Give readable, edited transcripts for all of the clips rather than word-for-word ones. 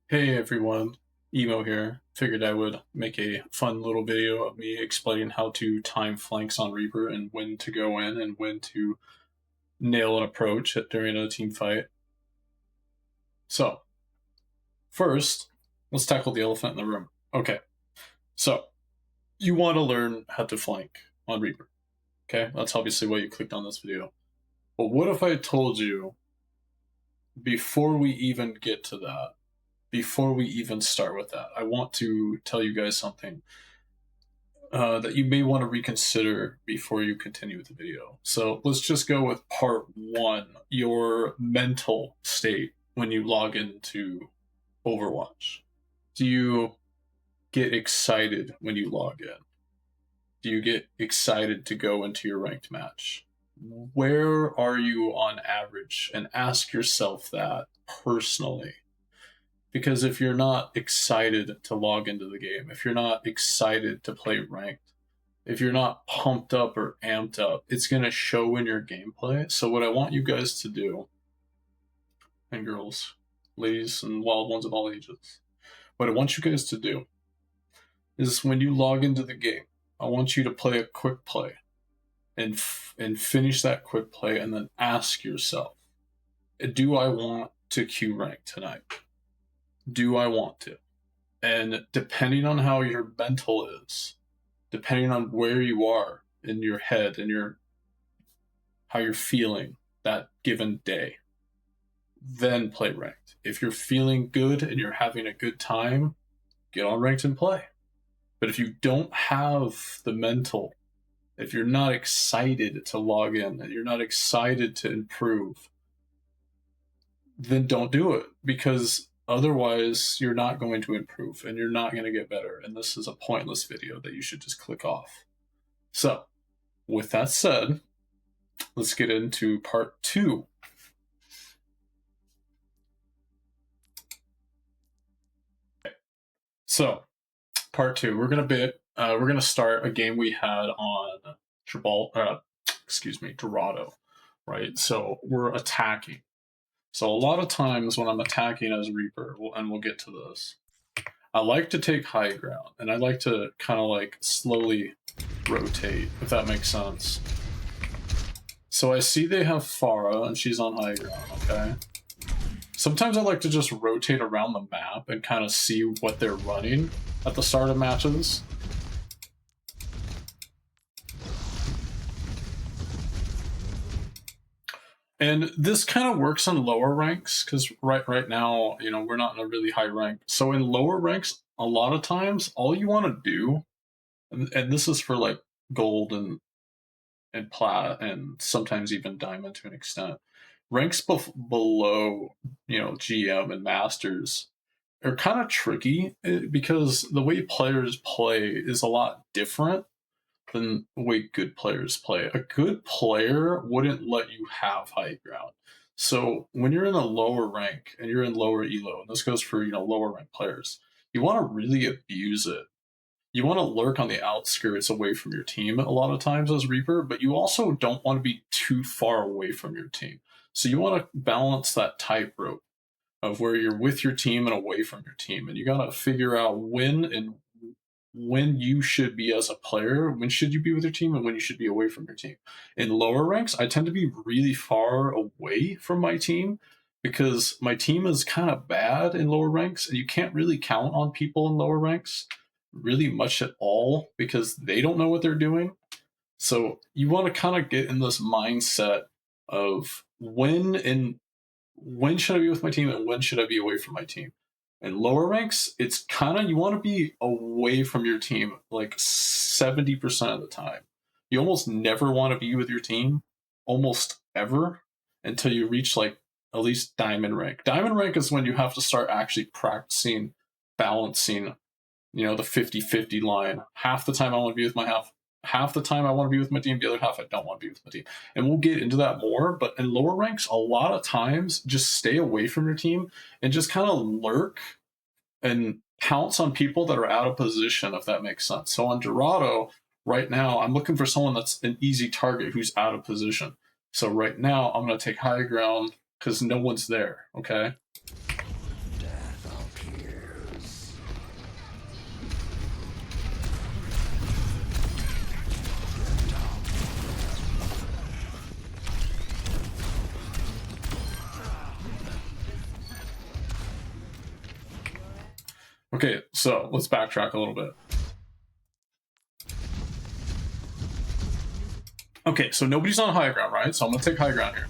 Hey everyone, Emo here. Figured I would make a fun little video of me explaining how to time flanks on Reaper and when to go in and when to nail an approach during a team fight. So, first, let's tackle the elephant in the room. Okay, so you want to learn how to flank on Reaper. Okay, that's obviously why you clicked on this video. But what if I told you before we even get to that, before we even start with that, I want to tell you guys something that you may want to reconsider before you continue with the video. So let's just go with part one, your mental state when you log into Overwatch. Do you get excited when you log in? Do you get excited to go into your ranked match? Where are you on average? And ask yourself that personally. Because if you're not excited to log into the game, if you're not excited to play ranked, if you're not pumped up or amped up, it's going to show in your gameplay. So what I want you guys to do, and girls, ladies and wild ones of all ages, what I want you guys to do is when you log into the game, I want you to play a quick play and finish that quick play and then ask yourself, do I want to queue rank tonight? Do I want to? And depending on how your mental is, depending on where you are in your head and how you're feeling that given day, then play ranked. If you're feeling good and you're having a good time, get on ranked and play. But if you don't have the mental, if you're not excited to log in and you're not excited to improve, then don't do it, because otherwise you're not going to improve and you're not going to get better. And this is a pointless video that you should just click off. So with that said, let's get into part two. Okay. So part two, we're gonna start a game we had on Dorado, right? So we're attacking. So a lot of times when I'm attacking as Reaper, and we'll get to this, I like to take high ground, and I like to kind of like slowly rotate, if that makes sense. So I see they have Pharah, and she's on high ground, okay? Sometimes I like to just rotate around the map and kind of see what they're running at the start of matches. And this kind of works on lower ranks, because right now, you know, we're not in a really high rank. So in lower ranks, a lot of times, all you want to do, and this is for like gold and plat, and sometimes even diamond to an extent, ranks below, you know, GM and masters are kind of tricky, because the way players play is a lot different than the way good players play. A good player wouldn't let you have high ground. So when you're in a lower rank and you're in lower elo, and this goes for, you know, lower rank players, you want to really abuse it. You want to lurk on the outskirts away from your team a lot of times as Reaper, but you also don't want to be too far away from your team. So you want to balance that tightrope of where you're with your team and away from your team. And you got to figure out when you should be as a player, when should you be with your team, and when you should be away from your team. In lower ranks, I tend to be really far away from my team because my team is kind of bad in lower ranks, and you can't really count on people in lower ranks really much at all because they don't know what they're doing. So you want to kind of get in this mindset of when should I be with my team and when should I be away from my team. In lower ranks, it's kind of, you want to be away from your team like 70% of the time. You almost never want to be with your team, almost ever, until you reach like at least diamond rank. Diamond rank is when you have to start actually practicing balancing, you know, the 50-50 line. Half the time I want to be with my half the time I want to be with my team, the other half I don't want to be with my team. And we'll get into that more, but in lower ranks, a lot of times just stay away from your team and just kind of lurk and pounce on people that are out of position, if that makes sense. So on Dorado, right now, I'm looking for someone that's an easy target who's out of position. So right now, I'm going to take high ground because no one's there, okay? Okay, so let's backtrack a little bit. Okay, so nobody's on high ground, right? So I'm gonna take high ground here.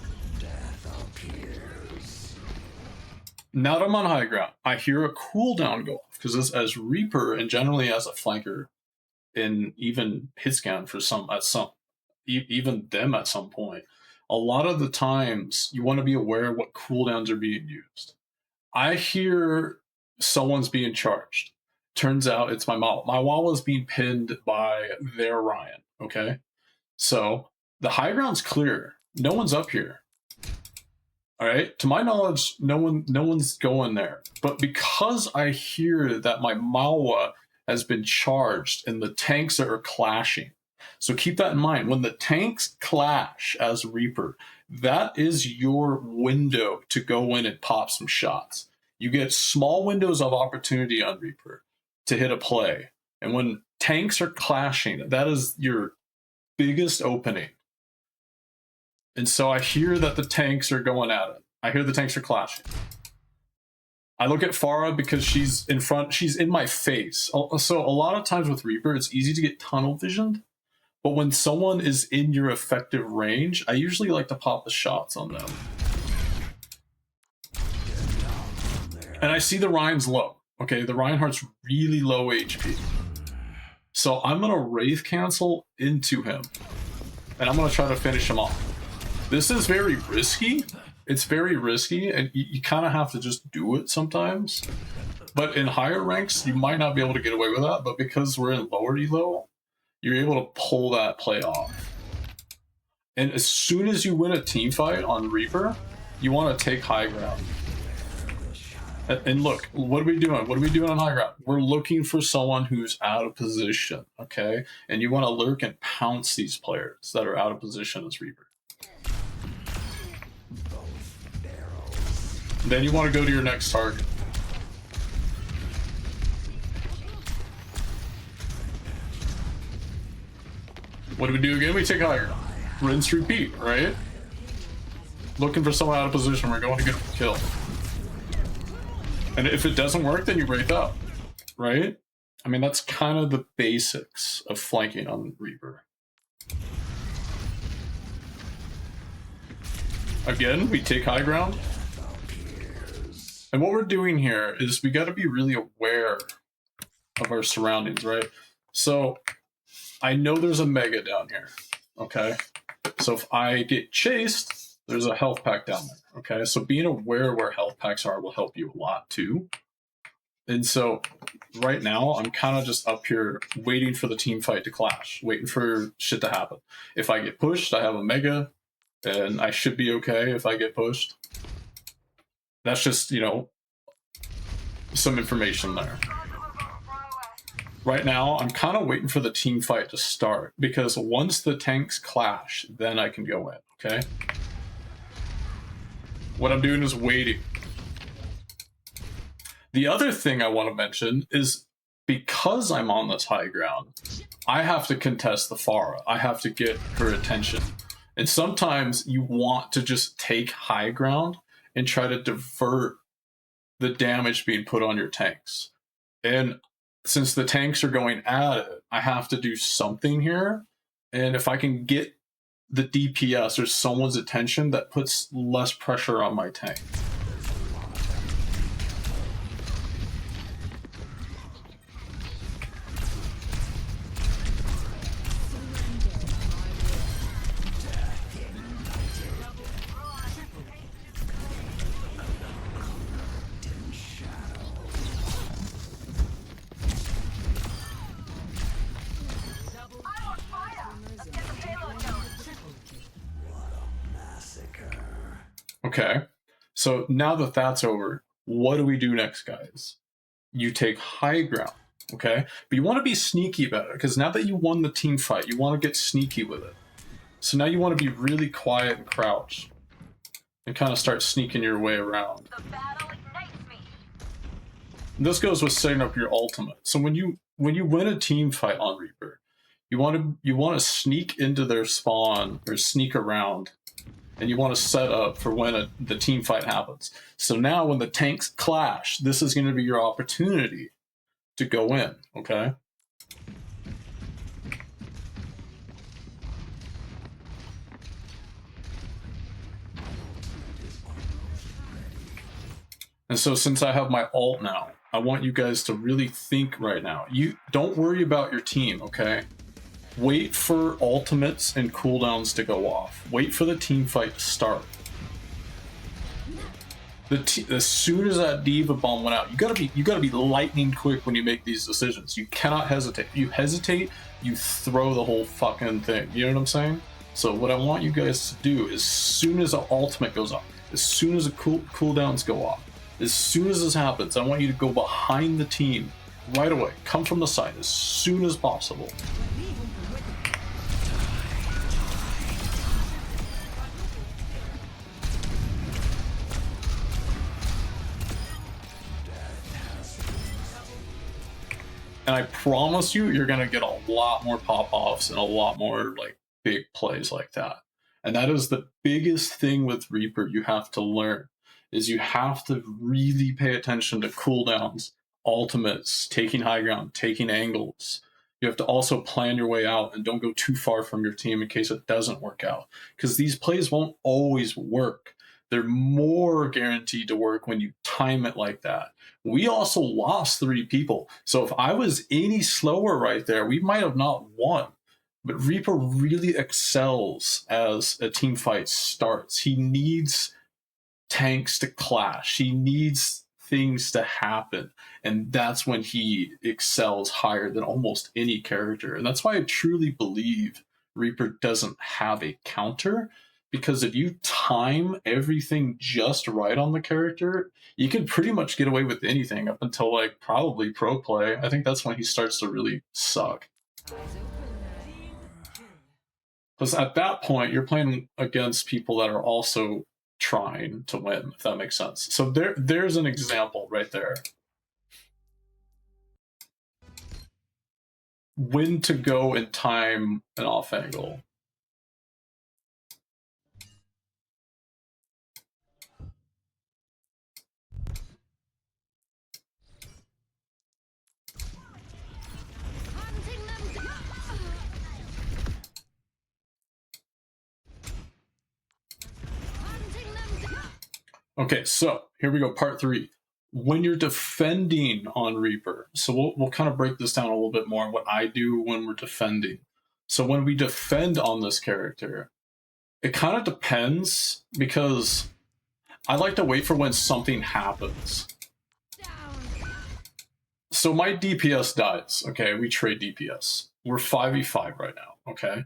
Now that I'm on high ground, I hear a cooldown go off because as Reaper and generally as a flanker, and even hitscan for even them at some point, a lot of the times you want to be aware of what cooldowns are being used. I hear someone's being charged. Turns out it's my Mawa. My Mawa is being pinned by their Ryan. Okay, so the high ground's clear. No one's up here. All right. To my knowledge, no one's going there. But because I hear that my Mawa has been charged and the tanks are clashing, so keep that in mind. When the tanks clash as Reaper, that is your window to go in and pop some shots. You get small windows of opportunity on Reaper to hit a play. And when tanks are clashing, that is your biggest opening. And so I hear that the tanks are going at it. I hear the tanks are clashing. I look at Pharah because she's in front, she's in my face. So a lot of times with Reaper, it's easy to get tunnel visioned. But when someone is in your effective range, I usually like to pop the shots on them. And I see the Ryan's low. Okay, the Reinhardt's really low HP. So I'm going to Wraith Cancel into him. And I'm going to try to finish him off. This is very risky. It's very risky, and you kind of have to just do it sometimes. But in higher ranks, you might not be able to get away with that. But because we're in lower elo, you're able to pull that play off. And as soon as you win a team fight on Reaper, you want to take high ground. And look, what are we doing? What are we doing on high ground? We're looking for someone who's out of position, okay? And you want to lurk and pounce these players that are out of position as Reaper. Then you want to go to your next target. What do we do again? We take higher. Rinse, repeat, right? Looking for someone out of position. We're going to get a kill. And if it doesn't work, then you break up, right? I mean, that's kind of the basics of flanking on Reaper. Again, we take high ground. And what we're doing here is we got to be really aware of our surroundings, right? So I know there's a Mega down here, okay? So if I get chased, there's a health pack down there, okay? So being aware where health packs are will help you a lot too. And so right now, I'm kind of just up here waiting for the team fight to clash, waiting for shit to happen. If I get pushed, I have a Mega, and I should be okay if I get pushed. That's just, you know, some information there. Right now, I'm kind of waiting for the team fight to start, because once the tanks clash, then I can go in, okay? What I'm doing is waiting. The other thing I want to mention is because I'm on this high ground, I have to contest the Pharah. I have to get her attention. And sometimes you want to just take high ground and try to divert the damage being put on your tanks. And since the tanks are going at it, I have to do something here. And if I can get the DPS or someone's attention, that puts less pressure on my tank. Okay, so now that that's over, what do we do next, guys? You take high ground, okay? But you want to be sneaky about it, because now that you won the team fight, you want to get sneaky with it. So now you want to be really quiet and crouch, and kind of start sneaking your way around. The battle ignites me. This goes with setting up your ultimate. So when you win a team fight on Reaper, you want to sneak into their spawn or sneak around. And you want to set up for when the team fight happens. So now when the tanks clash, this is going to be your opportunity to go in, okay? And so since I have my ult now, I want you guys to really think right now. You don't worry about your team, okay? Wait for ultimates and cooldowns to go off. Wait for the team fight to start. As soon as that D.Va bomb went out, you gotta be lightning quick when you make these decisions. You cannot hesitate. If you hesitate, you throw the whole fucking thing. You know what I'm saying? So what I want you guys to do is, as soon as the ultimate goes off, as soon as the cooldowns go off, as soon as this happens, I want you to go behind the team right away. Come from the side as soon as possible. And I promise you, you're gonna get a lot more pop-offs and a lot more like big plays like that. And that is the biggest thing with Reaper you have to learn, is you have to really pay attention to cooldowns, ultimates, taking high ground, taking angles. You have to also plan your way out and don't go too far from your team in case it doesn't work out. Because these plays won't always work. They're more guaranteed to work when you time it like that. We also lost 3 people. So if I was any slower right there, we might have not won. But Reaper really excels as a team fight starts. He needs tanks to clash. He needs things to happen. And that's when he excels higher than almost any character. And that's why I truly believe Reaper doesn't have a counter. Because if you time everything just right on the character, you can pretty much get away with anything up until like probably pro play. I think that's when he starts to really suck. Because at that point, you're playing against people that are also trying to win, if that makes sense. So there's an example right there. When to go and time an off angle. Okay, so here we go, part 3. When you're defending on Reaper, so we'll kind of break this down a little bit more on what I do when we're defending. So when we defend on this character, it kind of depends, because I like to wait for when something happens. So my DPS dies, okay? We trade DPS. We're 5v5 right now, okay?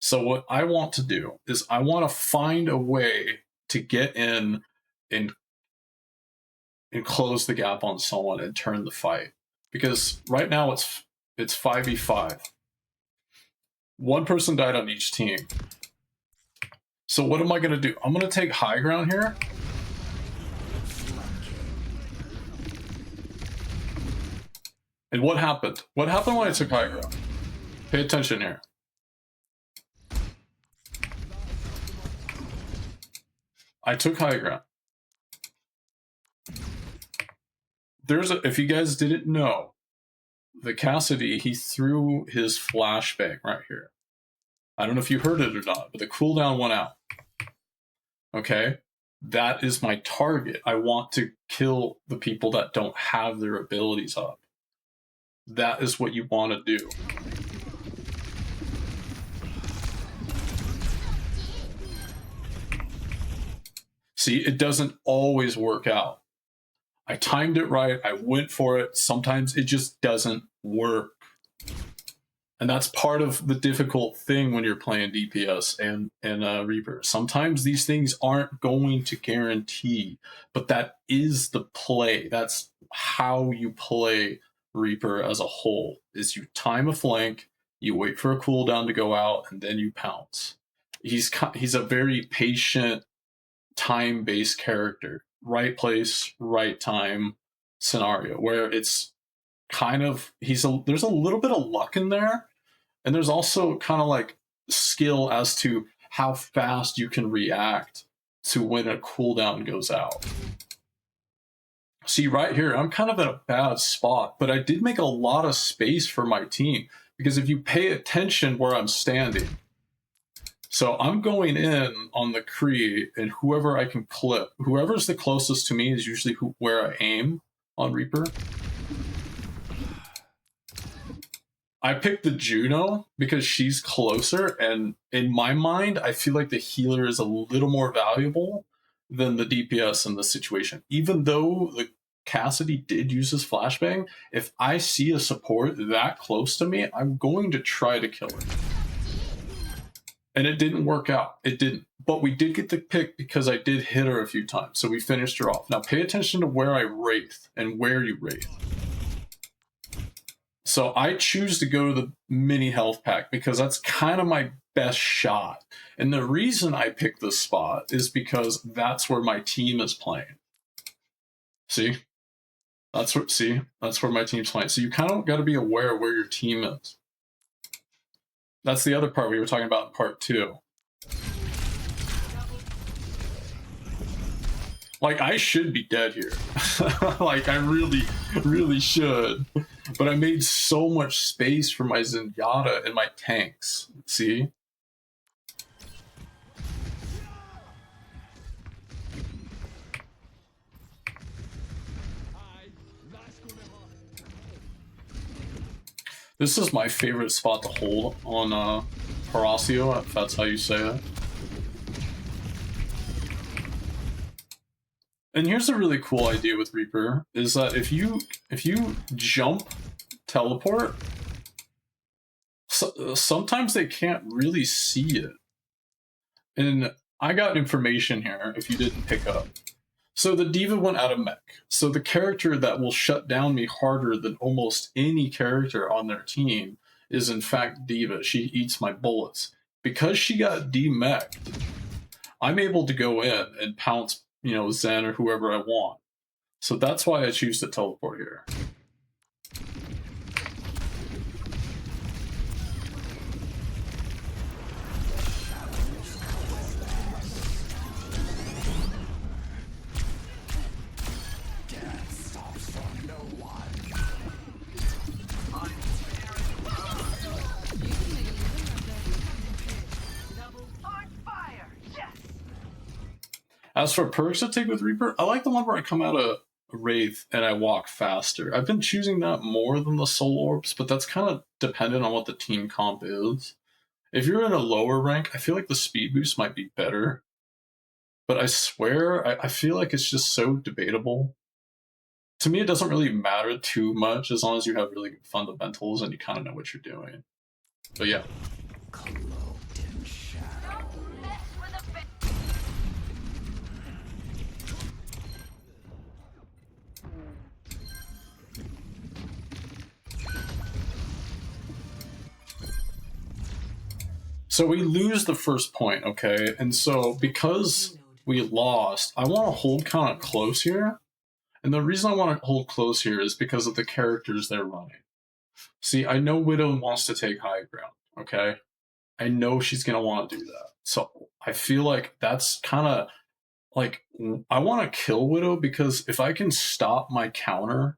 So what I want to do is I want to find a way to get in and close the gap on someone and turn the fight. Because right now it's 5v5. One person died on each team. So what am I going to do? I'm going to take high ground here. And what happened? What happened when I took high ground? Pay attention here. I took high ground. If you guys didn't know, the Cassidy, he threw his flashbang right here. I don't know if you heard it or not, but the cooldown went out. Okay? That is my target. I want to kill the people that don't have their abilities up. That is what you want to do. See, it doesn't always work out. I timed it right. I went for it. Sometimes it just doesn't work. And that's part of the difficult thing when you're playing DPS and Reaper. Sometimes these things aren't going to guarantee, but that is the play. That's how you play Reaper as a whole, is you time a flank, you wait for a cooldown to go out, and then you pounce. He's a very patient, time-based character. Right place, right time scenario, where it's kind of, there's a little bit of luck in there, and there's also kind of like skill as to how fast you can react to when a cooldown goes out. See, right here, I'm kind of in a bad spot, but I did make a lot of space for my team, because if you pay attention where I'm standing, so I'm going in on the Kree, and whoever I can clip, whoever's the closest to me is usually where I aim on Reaper. I picked the Juno because she's closer, and in my mind, I feel like the healer is a little more valuable than the DPS in this situation. Even though the Cassidy did use his flashbang, if I see a support that close to me, I'm going to try to kill it. And it didn't work out. It didn't. But we did get the pick because I did hit her a few times, so we finished her off. Now pay attention to where I wraith and where you wraith. So I choose to go to the mini health pack because that's kind of my best shot. And the reason I picked this spot is because that's where my team is playing. See? That's where my team's playing. So you kind of got to be aware of where your team is. That's the other part we were talking about in part 2. Like, I should be dead here. Like, I really, really should. But I made so much space for my Zenyatta and my tanks. See? This is my favorite spot to hold on Horacio, if that's how you say it. And here's a really cool idea with Reaper, is that if you jump teleport, sometimes they can't really see it. And I got information here, if you didn't pick up. So the D.Va went out of mech. So the character that will shut down me harder than almost any character on their team is in fact D.Va. She eats my bullets. Because she got de-mech'd, I'm able to go in and pounce, you know, Zen or whoever I want. So that's why I choose to teleport here. As for perks to take with Reaper, I like the one where I come out of Wraith and I walk faster. I've been choosing that more than the Soul Orbs, but that's kind of dependent on what the team comp is. If you're in a lower rank, I feel like the speed boost might be better. But I swear, I feel like it's just so debatable. To me, it doesn't really matter too much as long as you have really good fundamentals and you kind of know what you're doing. But yeah. So we lose the first point, okay? And so because we lost, I want to hold kind of close here. And the reason I want to hold close here is because of the characters they're running. See, I know Widow wants to take high ground, okay? I know she's going to want to do that. So I feel like that's kind of like, I want to kill Widow because if I can stop my counter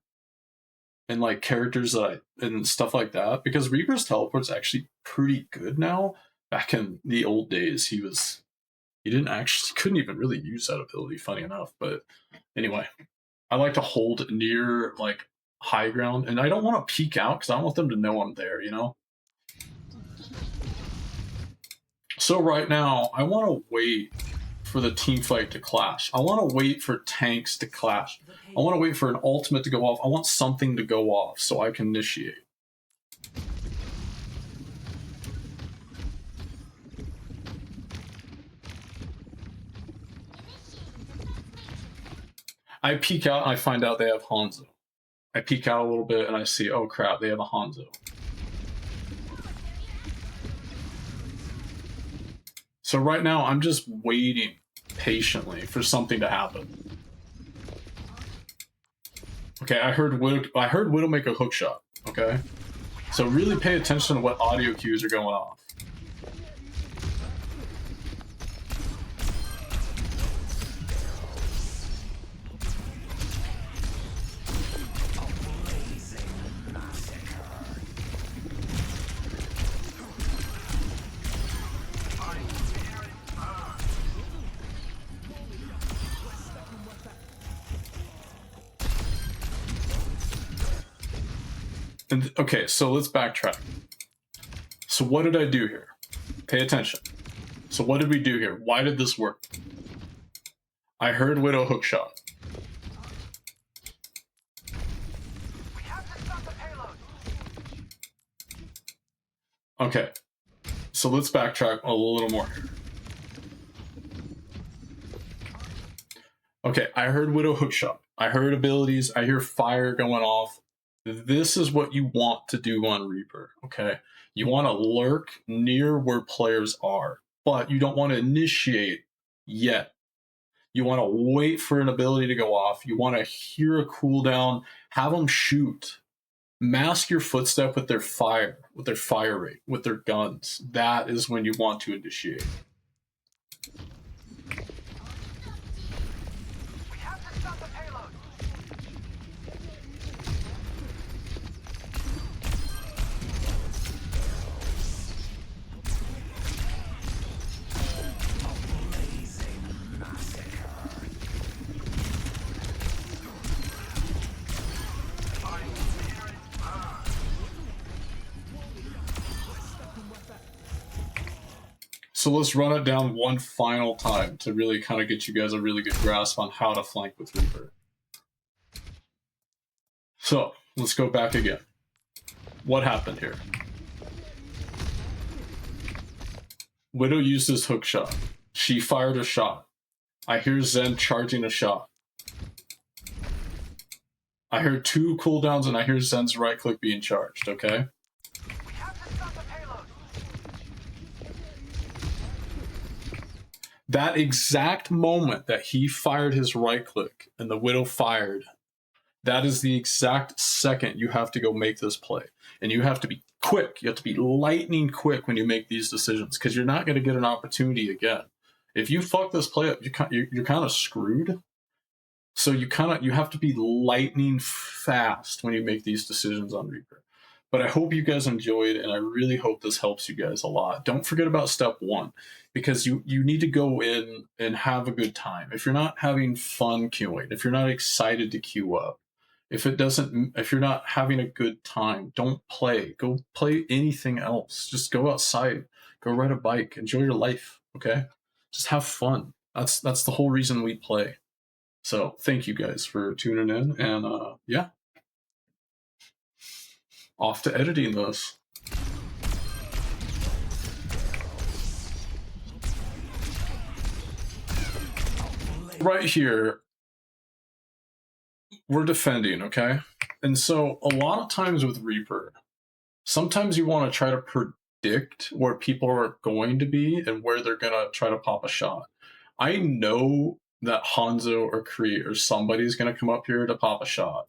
and like characters that and stuff like that, because Reaper's teleport's actually pretty good now. Back in the old days, he couldn't even really use that ability, funny enough. But anyway, I like to hold near like high ground, and I don't want to peek out because I don't want them to know I'm there, you know? So right now, I want to wait for the team fight to clash. I want to wait for tanks to clash. I want to wait for an ultimate to go off. I want something to go off so I can initiate. I peek out and I find out they have Hanzo. I peek out a little bit and I see, oh crap, they have a Hanzo. So right now, I'm just waiting patiently for something to happen. Okay, I heard Widow make a hook shot, okay? So really pay attention to what audio cues are going off. And okay, so let's backtrack. So what did I do here? Pay attention. So what did we do here? Why did this work? I heard Widow hookshot. Okay, so let's backtrack a little more. Okay, I heard Widow hookshot. I heard abilities. I hear fire going off. This is what you want to do on Reaper, okay? You want to lurk near where players are, but you don't want to initiate yet. You want to wait for an ability to go off. You want to hear a cooldown, have them shoot. Mask your footstep with their fire rate, with their guns. That is when you want to initiate. So let's run it down one final time to really kind of get you guys a really good grasp on how to flank with Reaper. So let's go back again. What happened here? Widow used his hook shot. She fired a shot. I hear Zen charging a shot. I heard 2 cooldowns and I hear Zen's right click being charged, okay? That exact moment that he fired his right click and the Widow fired, that is the exact second you have to go make this play. And you have to be quick. You have to be lightning quick when you make these decisions because you're not going to get an opportunity again. If you fuck this play up, you're kind of screwed. So you have to be lightning fast when you make these decisions on Reaper. But I hope you guys enjoyed, and I really hope this helps you guys a lot. Don't forget about step 1, because you need to go in and have a good time. If you're not having fun queuing, if you're not excited to queue up, if you're not having a good time, don't play. Go play anything else. Just go outside, go ride a bike, enjoy your life, okay? Just have fun. That's the whole reason we play. So thank you guys for tuning in, and yeah. Off to editing this. Right here, we're defending, okay? And so a lot of times with Reaper, sometimes you want to try to predict where people are going to be and where they're going to try to pop a shot. I know that Hanzo or Kree or somebody's going to come up here to pop a shot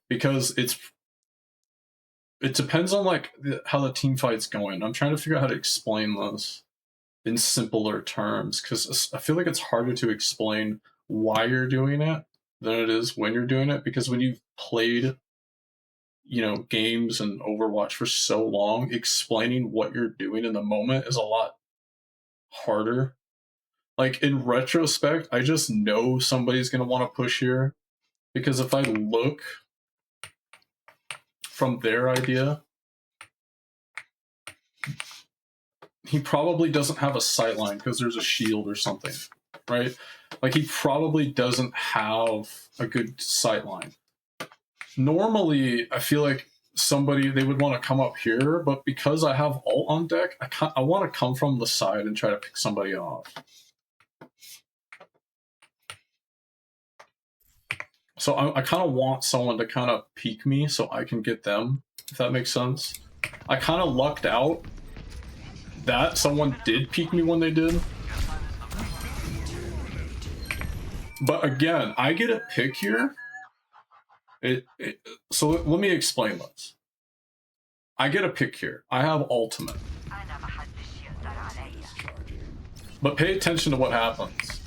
because it depends on like how the team fight's going. I'm trying to figure out how to explain this in simpler terms because I feel like it's harder to explain why you're doing it than it is when you're doing it, because when you've played, games and Overwatch for so long, explaining what you're doing in the moment is a lot harder. Like in retrospect, I just know somebody's going to want to push here because if I look from their idea, he probably doesn't have a sightline because there's a shield or something, right? Like he probably doesn't have a good sightline. Normally, I feel like they would want to come up here, but because I have ult on deck, I want to come from the side and try to pick somebody off. So I kind of want someone to kind of peek me so I can get them, if that makes sense. I kind of lucked out that someone did peek me when they did. But again, I get a pick here. So let me explain this. I get a pick here. I have ultimate. But pay attention to what happens.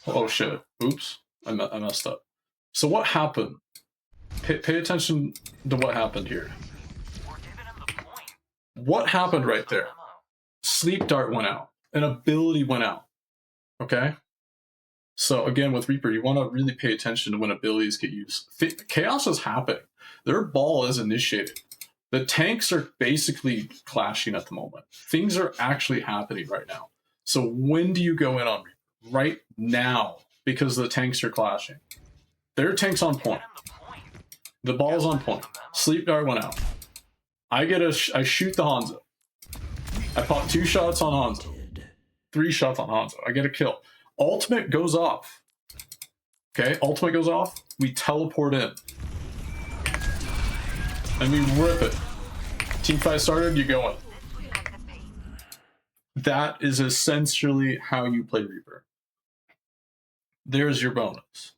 Oh shit. Oops. I messed up. So what happened? Pay attention to what happened here. What happened right there? Sleep Dart went out. An ability went out. Okay? So again, with Reaper, you want to really pay attention to when abilities get used. Chaos is happening. Their ball is initiated. The tanks are basically clashing at the moment. Things are actually happening right now. So when do you go in on Reaper? Right now, because the tanks are clashing. Their tank's on point. The ball's on point. Sleep Dart went out. I shoot the Hanzo. I pop 2 shots on Hanzo. 3 shots on Hanzo. I get a kill. Ultimate goes off. Okay, ultimate goes off. We teleport in. And we rip it. Team fight started, you go in. That is essentially how you play Reaper. There's your bonus.